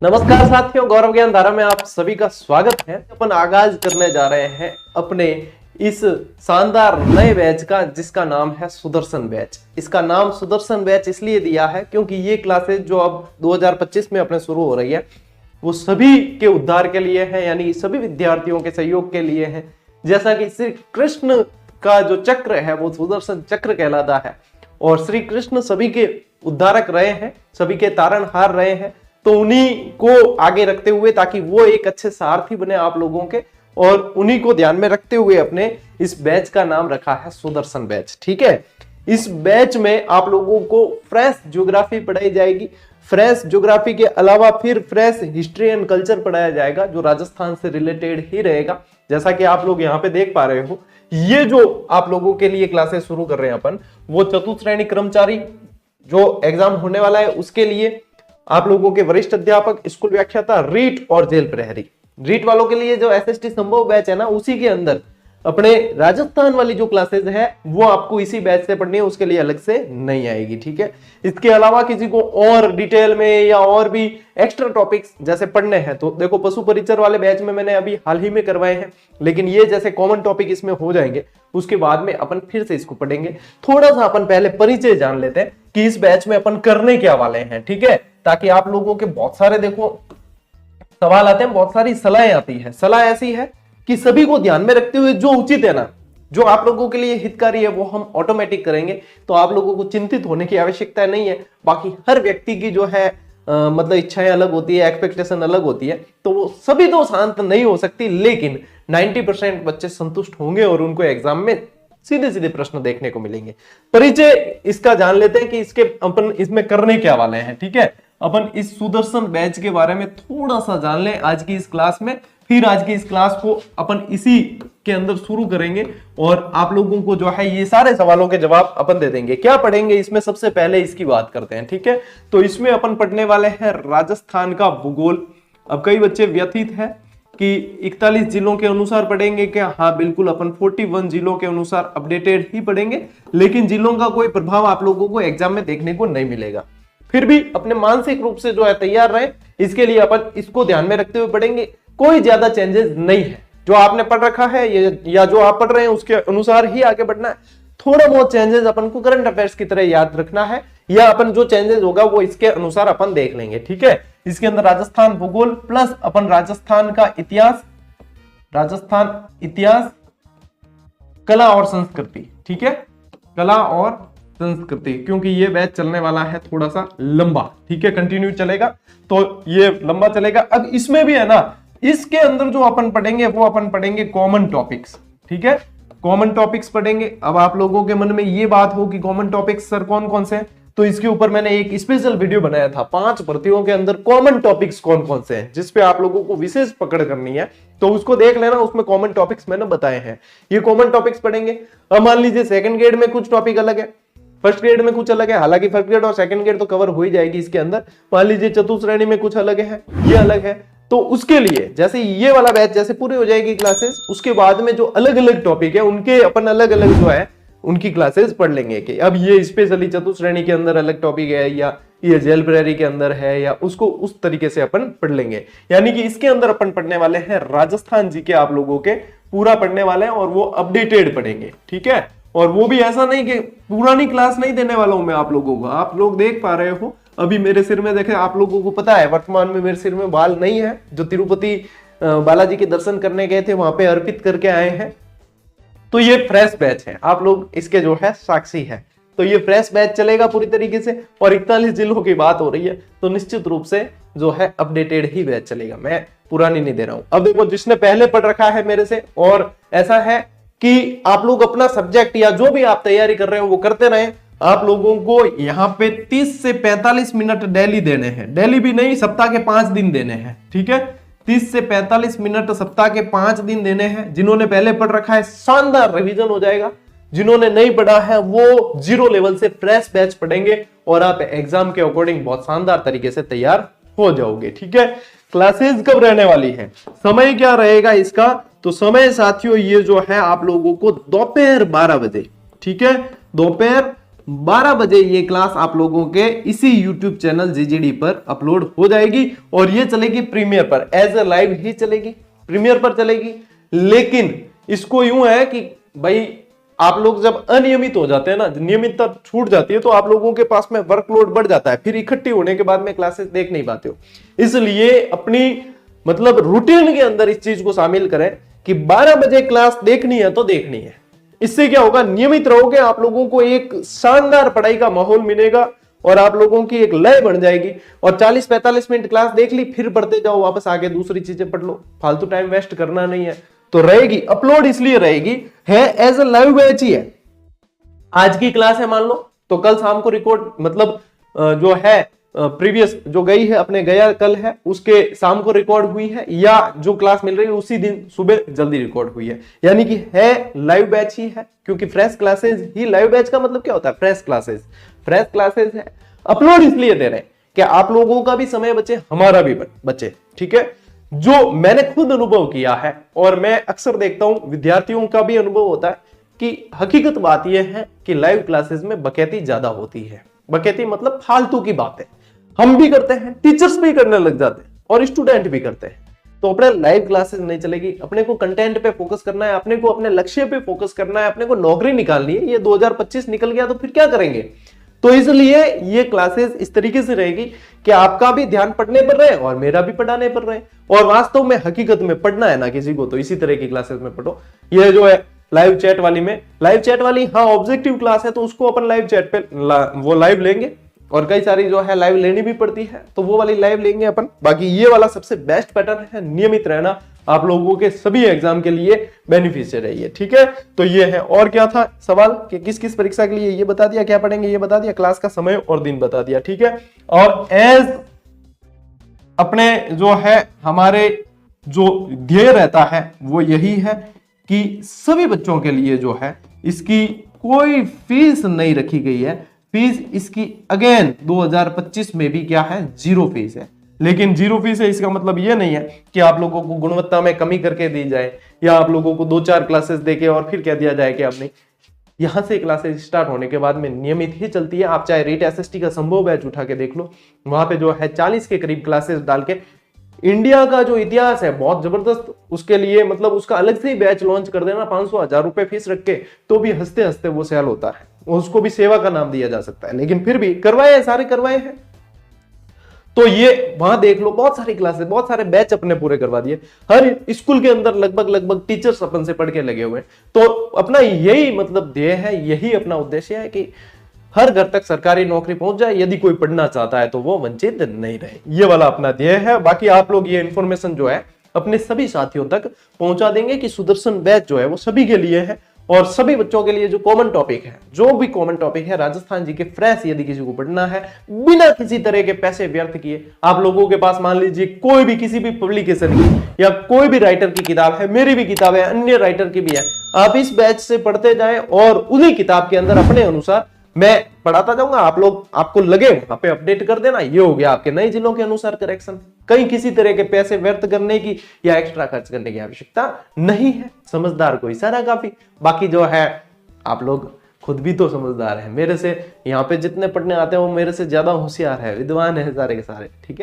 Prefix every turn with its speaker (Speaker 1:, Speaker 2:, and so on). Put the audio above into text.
Speaker 1: नमस्कार साथियों, गौरव ज्ञान धारा में आप सभी का स्वागत है। अपन आगाज करने जा रहे हैं अपने इस शानदार नए बैच का, जिसका नाम है सुदर्शन बैच। इसका नाम सुदर्शन बैच इसलिए दिया है क्योंकि ये क्लासेस जो अब 2025 में अपने शुरू हो रही है वो सभी के उद्धार के लिए है, यानी सभी विद्यार्थियों के सहयोग के लिए है। जैसा कि श्री कृष्ण का जो चक्र है वो सुदर्शन चक्र कहलाता है और श्री कृष्ण सभी के उद्धारक रहे हैं, सभी के तारणहार रहे हैं, तो उन्हीं को आगे रखते हुए ताकि वो एक अच्छे सारथी बने आप लोगों के, और उन्हीं को ध्यान में रखते हुए अपने इस बैच का नाम रखा है सुदर्शन बैच। ठीक है, इस बैच में आप लोगों को फ्रेश ज्योग्राफी पढ़ाई जाएगी। फ्रेश ज्योग्राफी के अलावा फिर फ्रेश हिस्ट्री एंड कल्चर पढ़ाया जाएगा जो राजस्थान से रिलेटेड ही रहेगा। जैसा कि आप लोग यहाँ पे देख पा रहे हो, ये जो आप लोगों के लिए क्लासेस शुरू कर रहे हैं अपन, वो चतुश्रेणी कर्मचारी जो एग्जाम होने वाला है उसके लिए आप लोगों के वरिष्ठ अध्यापक, स्कूल व्याख्याता, रीट और जेल प्रहरी। रीट वालों के लिए जो एसएसटी संभव बैच है ना, उसी के अंदर अपने राजस्थान वाली जो क्लासेस है वो आपको इसी बैच से पढ़नी है, उसके लिए अलग से नहीं आएगी। ठीक है, इसके अलावा किसी को और डिटेल में या और भी एक्स्ट्रा टॉपिक्स जैसे पढ़ने हैं तो देखो, पशु परिचर वाले बैच में मैंने अभी हाल ही में करवाए हैं, लेकिन ये जैसे कॉमन टॉपिक इसमें हो जाएंगे, उसके बाद में अपन फिर से इसको पढ़ेंगे। थोड़ा सा अपन पहले परिचय जान लेते हैं कि इस बैच में अपन करने क्या वाले हैं। ठीक है, ताकि आप लोगों के बहुत सारे देखो सवाल आते हैं, बहुत सारी सलाहें आती है। सलाह ऐसी है कि सभी को ध्यान में रखते हुए जो उचित है ना, जो आप लोगों के लिए हितकारी है, वो हम ऑटोमेटिक करेंगे। तो आप लोगों को चिंतित होने की आवश्यकता नहीं है। बाकी हर व्यक्ति की जो है मतलब इच्छाएं अलग होती है, एक्सपेक्टेशन अलग होती है, तो वो सभी तो शांत नहीं हो सकती, लेकिन 90% बच्चे संतुष्ट होंगे और उनको एग्जाम में सीधे सीधे प्रश्न देखने को मिलेंगे। परिचय इसका जान लेते हैं कि इसके अपन इसमें करने क्या वाले हैं। ठीक है, अपन इस सुदर्शन बैच के बारे में थोड़ा सा जान लें आज की इस क्लास में, फिर आज की इस क्लास को अपन इसी के अंदर शुरू करेंगे और आप लोगों को जो है ये सारे सवालों के जवाब अपन दे देंगे। क्या पढ़ेंगे इसमें, सबसे पहले इसकी बात करते हैं। ठीक है, तो इसमें अपन पढ़ने वाले हैं राजस्थान का भूगोल। अब कई बच्चे व्यथित है कि 41 जिलों के अनुसार पढ़ेंगे क्या? हाँ बिल्कुल, अपन 41 जिलों के अनुसार अपडेटेड ही पढ़ेंगे, लेकिन जिलों का कोई प्रभाव आप लोगों को एग्जाम में देखने को नहीं मिलेगा। फिर भी अपने मानसिक रूप से जो है तैयार रहे, इसके लिए अपन इसको ध्यान में रखते हुए पढ़ेंगे। कोई ज्यादा चेंजेस नहीं है, जो आपने पढ़ रखा है या जो आप पढ़ रहे हैं उसके अनुसार ही आगे बढ़ना है। थोड़ा बहुत चेंजेस अपन को करंट अफेयर्स की तरह याद रखना है, या अपन जो चेंजेस होगा वो इसके अनुसार अपन देख लेंगे। ठीक है, इसके अंदर राजस्थान भूगोल प्लस अपन राजस्थान का इतिहास, राजस्थान इतिहास, कला और संस्कृति। ठीक है, कला और संस्कृति, क्योंकि ये बैच चलने वाला है थोड़ा सा लंबा। ठीक है, कंटिन्यू चलेगा तो ये लंबा चलेगा। अब इसमें भी है ना, इसके अंदर जो अपन पढ़ेंगे वो अपन पढ़ेंगे कॉमन टॉपिक्स। ठीक है, कॉमन टॉपिक्स पढ़ेंगे। अब आप लोगों के मन में ये बात हो कि कॉमन टॉपिक्स सर कौन कौन से हैं, तो इसके ऊपर मैंने एक स्पेशल वीडियो बनाया था, 5 भर्तियों के अंदर कॉमन टॉपिक्स कौन कौन से हैं, जिसपे आप लोगों को विशेष पकड़ करनी है, तो उसको देख लेना। उसमें कॉमन टॉपिक्स मैंने बताए हैं, ये कॉमन टॉपिक्स पढ़ेंगे। अब मान लीजिए सेकंड ग्रेड में कुछ टॉपिक अलग है, फर्स्ट ग्रेड में कुछ अलग है, हालांकि फर्स्ट ग्रेड और सेकंड ग्रेड तो कवर हो ही जाएगी इसके अंदर। मान लीजिए चतुश्रेणी में कुछ अलग है, ये अलग है, तो उसके लिए जैसे ये वाला बैच जैसे पूरी हो जाएगी क्लासेस, उसके बाद में जो अलग अलग टॉपिक है उनके अपन अलग अलग जो है उनकी क्लासेस पढ़ लेंगे कि अब ये स्पेशली चतुश्रेणी के अंदर अलग टॉपिक है या ये जेल प्रहरी के अंदर है, या उसको उस तरीके से अपन पढ़ लेंगे। यानी कि इसके अंदर अपन पढ़ने वाले हैं राजस्थान जी के, आप लोगों के पूरा पढ़ने वाले हैं और वो अपडेटेड पढ़ेंगे। ठीक है, और वो भी ऐसा नहीं कि पुरानी क्लास नहीं देने वाला हूं मैं आप लोगों को। आप लोग देख पा रहे हो अभी मेरे सिर में, देखे आप लोगों को पता है वर्तमान में मेरे सिर में बाल नहीं है, जो तिरुपति बालाजी के दर्शन करने गए थे वहां पे अर्पित करके आए हैं। तो ये फ्रेश बैच है, आप लोग इसके जो है साक्षी है। तो ये फ्रेश बैच चलेगा पूरी तरीके से, और 41 जिलों की बात हो रही है तो निश्चित रूप से जो है अपडेटेड ही बैच चलेगा, मैं पुरानी नहीं दे रहा हूं। अब देखो, जिसने पहले पढ़ रखा है मेरे से, और ऐसा है कि आप लोग अपना सब्जेक्ट या जो भी आप तैयारी कर रहे हो वो करते रहे। आप लोगों को यहाँ पे 30 से 45 मिनट डेली देने हैं, डेली भी नहीं, सप्ताह के 5 दिन देने हैं। ठीक है, 30 से 45 मिनट सप्ताह के 5 दिन देने हैं। जिन्होंने पहले पढ़ रखा है शानदार रिवीजन हो जाएगा, जिन्होंने नहीं पढ़ा है वो जीरो लेवल से फ्रेश बैच पढ़ेंगे और आप एग्जाम के अकॉर्डिंग बहुत शानदार तरीके से तैयार हो जाओगे। ठीक है, क्लासेस कब रहने वाली है, समय क्या रहेगा इसका, तो समय साथियों ये जो है आप लोगों को दोपहर 12 बजे, ठीक है, दोपहर 12 बजे ये क्लास आप लोगों के इसी YouTube चैनल जीजीडी पर अपलोड हो जाएगी और ये चलेगी प्रीमियर पर, एज ए लाइव ही चलेगी, प्रीमियर पर चलेगी। लेकिन इसको यूं है कि भाई आप लोग जब अनियमित हो जाते हैं ना, नियमितता छूट जाती है, तो आप लोगों के पास में वर्कलोड बढ़ जाता है, फिर इकट्ठी होने के बाद में क्लासेस देख नहीं पाते हो। इसलिए अपनी मतलब रूटीन के अंदर इस चीज को शामिल करें कि 12 बजे क्लास देखनी है तो देखनी है। इससे क्या होगा, नियमित रहोगे, आप लोगों को एक शानदार पढ़ाई का माहौल मिलेगा और आप लोगों की एक लय बन जाएगी। और 40-45 मिनट क्लास देख ली, फिर पढ़ते जाओ, वापस आगे दूसरी चीजें पढ़ लो, फालतू टाइम वेस्ट करना नहीं है। तो रहेगी अपलोड, इसलिए रहेगी है एज ए लाइव बैच ही है। आज की क्लास है मान लो, तो कल शाम को रिकॉर्ड मतलब जो है प्रीवियस जो गई है अपने गया कल है, उसके शाम को रिकॉर्ड हुई है, या जो क्लास मिल रही है उसी दिन सुबह जल्दी रिकॉर्ड हुई है, यानी कि है लाइव बैच ही है। क्योंकि फ्रेश क्लासेस ही, लाइव बैच का मतलब क्या होता है, फ्रेश क्लासेस है। अपलोड इसलिए दे रहे हैं कि आप लोगों का भी समय बचे, हमारा भी बचे, ठीक है। जो मैंने खुद अनुभव किया है और मैं अक्सर देखता हूं विद्यार्थियों का भी अनुभव होता है कि हकीकत बात यह है कि लाइव क्लासेस में बकैती ज्यादा होती है। बकैती मतलब फालतू की बातें हम भी करते हैं, टीचर्स भी करने लग जाते हैं और स्टूडेंट भी करते हैं। तो अपने लाइव क्लासेस नहीं चलेगी, अपने को कंटेंट पे फोकस करना है, अपने को अपने लक्ष्य पे फोकस करना है, अपने को नौकरी निकालनी है। ये 2025 निकल गया तो फिर क्या करेंगे। तो इसलिए ये क्लासेस इस तरीके से रहेगी कि आपका भी ध्यान पढ़ने पर रहे और मेरा भी पढ़ाने पर रहे। और वास्तव में हकीकत में पढ़ना है ना किसी को, तो इसी तरह की क्लासेस में पढ़ो। ये जो है लाइव चैट वाली हाँ ऑब्जेक्टिव क्लास है, तो उसको अपन लाइव चैट पे वो लाइव लेंगे, और कई सारी जो है लाइव लेनी भी पड़ती है, तो वो वाली लाइव लेंगे अपन। बाकी ये वाला सबसे बेस्ट पैटर्न है, नियमित रहना आप लोगों के सभी एग्जाम के लिए बेनिफिशियल है ये, ठीक है। तो ये है। और क्या था सवाल कि किस किस परीक्षा के लिए, ये बता दिया, क्या पढ़ेंगे ये बता दिया, क्लास का समय और दिन बता दिया, ठीक है। और एज अपने जो है हमारे जो ध्येय रहता है वो यही है कि सभी बच्चों के लिए जो है इसकी कोई फीस नहीं रखी गई है। फीस इसकी अगेन 2025 में भी क्या है, जीरो फीस है। लेकिन जीरो फीस है इसका मतलब ये नहीं है कि आप लोगों को गुणवत्ता में कमी करके दी जाए, या आप लोगों को 2-4 क्लासेस देके और फिर कह दिया जाए कि आप नहीं। यहां से क्लासेस स्टार्ट होने के बाद में नियमित ही चलती है। आप चाहे रीट एसएसटी का संभव बैच उठा के देख लो, वहां पे जो है 40 के करीब क्लासेस डाल के इंडिया का जो इतिहास है बहुत जबरदस्त, उसके लिए मतलब उसका अलग से ही बैच लॉन्च कर देना, 500-1000 रुपए फीस रख के, तो भी हंसते हंसते वो सेल होता है। उसको भी सेवा का नाम दिया जा सकता है, लेकिन फिर भी करवाए, सारे करवाए हैं। तो ये वहां देख लो, बहुत सारी क्लासेस, बहुत सारे बैच अपने पूरे करवा दिए। हर स्कूल के अंदर लगभग टीचर्स अपन से पढ़ के लगे हुए हैं। तो अपना यही मतलब ध्येय है, यही अपना उद्देश्य है कि हर घर तक सरकारी नौकरी पहुंच जाए। यदि कोई पढ़ना चाहता है तो वो वंचित नहीं रहे, ये वाला अपना ध्येय है। बाकी आप लोग ये इंफॉर्मेशन जो है अपने सभी साथियों तक पहुंचा देंगे कि सुदर्शन बैच जो है वो सभी के लिए है, और सभी बच्चों के लिए जो कॉमन टॉपिक है, जो भी कॉमन टॉपिक है राजस्थान जी के फ्रेश, यदि किसी को पढ़ना है बिना किसी तरह के पैसे व्यर्थ किए, आप लोगों के पास मान लीजिए कोई भी किसी भी पब्लिकेशन की या कोई भी राइटर की किताब है, मेरी भी किताब है, अन्य राइटर की भी है, आप इस बैच से पढ़ते जाएं और उन्हीं किताब के अंदर अपने अनुसार मैं पढ़ाता जाऊंगा। आप लोग, आपको लगे वहां पे अपडेट कर देना। ये हो गया आपके नए जिलों के अनुसार करेक्शन। कहीं किसी तरह के पैसे व्यर्थ करने की या एक्स्ट्रा खर्च करने की आवश्यकता नहीं है। समझदार को इशारा काफी। बाकी जो है आप लोग खुद भी तो समझदार है, मेरे से यहाँ पे जितने पढ़ने आते हैं वो मेरे से ज्यादा होशियार है, विद्वान है सारे के सारे, ठीक है।